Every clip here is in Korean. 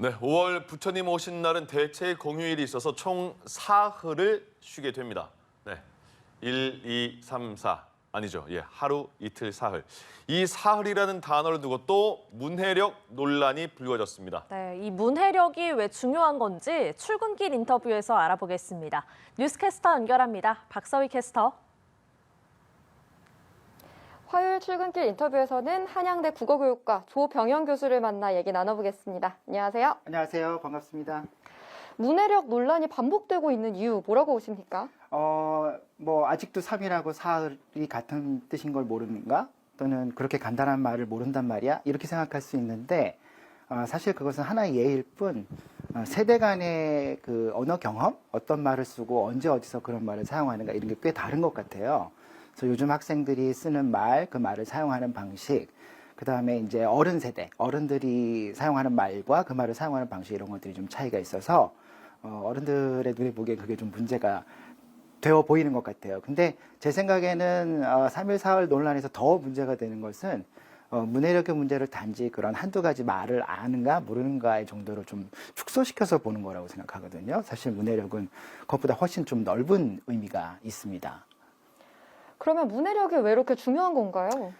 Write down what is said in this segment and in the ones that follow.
네, 5월 부처님 오신 날은 대체 공휴일이 있어서 총 사흘을 쉬게 됩니다. 네, 1, 2, 3, 4 아니죠. 예, 하루, 이틀, 사흘. 이 사흘이라는 단어를 두고 또 문해력 논란이 불거졌습니다. 네, 이 문해력이 왜 중요한 건지 출근길 인터뷰에서 알아보겠습니다. 뉴스캐스터 연결합니다. 박서희 캐스터. 화요일 출근길 인터뷰에서는 한양대 국어교육과 조병현 교수를 만나 얘기 나눠보겠습니다. 안녕하세요. 안녕하세요. 반갑습니다. 문해력 논란이 반복되고 있는 이유 뭐라고 보십니까? 아직도 3일하고 사흘이 같은 뜻인 걸 모르는가? 또는 그렇게 간단한 말을 모른단 말이야? 이렇게 생각할 수 있는데, 사실 그것은 하나의 예일 뿐, 세대 간의 그 언어 경험? 어떤 말을 쓰고 언제 어디서 그런 말을 사용하는가? 이런 게 꽤 다른 것 같아요. 그래서 요즘 학생들이 쓰는 말, 그 말을 사용하는 방식, 그 다음에 이제 어른 세대, 어른들이 사용하는 말과 그 말을 사용하는 방식 이런 것들이 좀 차이가 있어서 어른들의 눈에 보기엔 그게 좀 문제가 되어 보이는 것 같아요. 근데 제 생각에는 3일, 4일 논란에서 더 문제가 되는 것은 문해력의 문제를 단지 그런 한두 가지 말을 아는가 모르는가의 정도로 좀 축소시켜서 보는 거라고 생각하거든요. 사실 문해력은 그것보다 훨씬 좀 넓은 의미가 있습니다. 그러면 문해력이 왜 이렇게 중요한 건가요?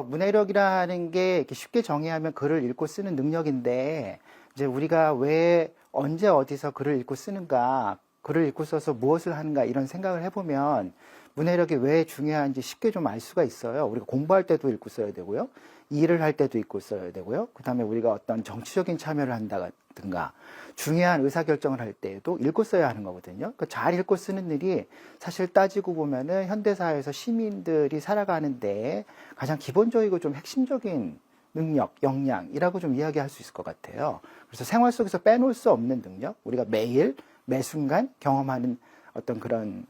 문해력이라는 게 이렇게 쉽게 정의하면 글을 읽고 쓰는 능력인데, 이제 우리가 왜 언제 어디서 글을 읽고 쓰는가, 글을 읽고 써서 무엇을 하는가 이런 생각을 해보면 문해력이 왜 중요한지 쉽게 좀 알 수가 있어요. 우리가 공부할 때도 읽고 써야 되고요. 일을 할 때도 읽고 써야 되고요. 그 다음에 우리가 어떤 정치적인 참여를 한다든가 중요한 의사결정을 할 때에도 읽고 써야 하는 거거든요. 그러니까 잘 읽고 쓰는 일이 사실 따지고 보면은 현대사회에서 시민들이 살아가는데 가장 기본적이고 좀 핵심적인 능력, 역량이라고 좀 이야기할 수 있을 것 같아요. 그래서 생활 속에서 빼놓을 수 없는 능력, 우리가 매일, 매 순간 경험하는 어떤 그런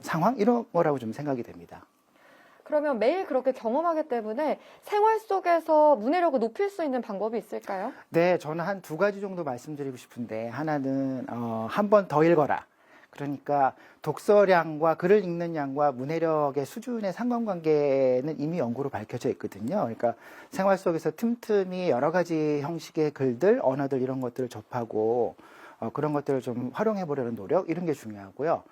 상황 이런 거라고 좀 생각이 됩니다. 그러면 매일 그렇게 경험하기 때문에 생활 속에서 문해력을 높일 수 있는 방법이 있을까요? 네, 저는 한 두 가지 정도 말씀드리고 싶은데, 하나는 한 번 더 읽어라. 그러니까 독서량과 글을 읽는 양과 문해력의 수준의 상관관계는 이미 연구로 밝혀져 있거든요. 그러니까 생활 속에서 틈틈이 여러 가지 형식의 글들, 언어들 이런 것들을 접하고 그런 것들을 좀 활용해 보려는 노력 이런 게 중요하고요.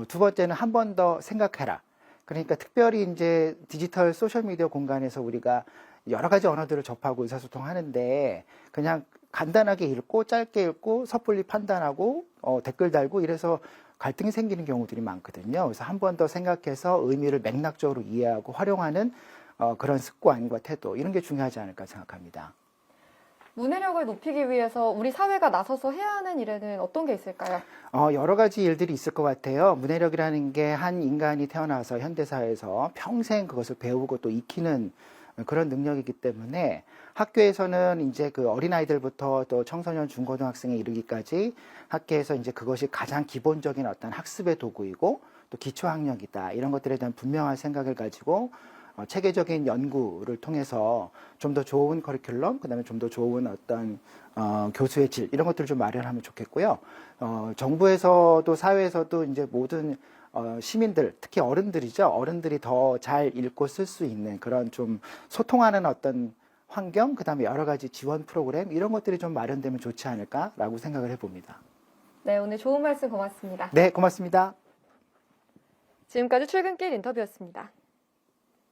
두 번째는 한 번 더 생각해라. 그러니까 특별히 이제 디지털 소셜미디어 공간에서 우리가 여러 가지 언어들을 접하고 의사소통하는데 그냥 간단하게 읽고 짧게 읽고 섣불리 판단하고 댓글 달고 이래서 갈등이 생기는 경우들이 많거든요. 그래서 한 번 더 생각해서 의미를 맥락적으로 이해하고 활용하는 그런 습관과 태도 이런 게 중요하지 않을까 생각합니다. 문해력을 높이기 위해서 우리 사회가 나서서 해야 하는 일에는 어떤 게 있을까요? 여러 가지 일들이 있을 것 같아요. 문해력이라는 게 한 인간이 태어나서 현대사회에서 평생 그것을 배우고 또 익히는 그런 능력이기 때문에 학교에서는 이제 그 어린아이들부터 또 청소년 중고등학생에 이르기까지 학교에서 이제 그것이 가장 기본적인 어떤 학습의 도구이고 또 기초학력이다. 이런 것들에 대한 분명한 생각을 가지고 체계적인 연구를 통해서 좀 더 좋은 커리큘럼, 그다음에 좀 더 좋은 어떤 교수의 질 이런 것들을 좀 마련하면 좋겠고요. 정부에서도 사회에서도 이제 모든 시민들, 특히 어른들이죠. 어른들이 더 잘 읽고 쓸 수 있는 그런 좀 소통하는 어떤 환경, 그다음에 여러 가지 지원 프로그램 이런 것들이 좀 마련되면 좋지 않을까라고 생각을 해봅니다. 네, 오늘 좋은 말씀 고맙습니다. 네, 고맙습니다. 지금까지 출근길 인터뷰였습니다.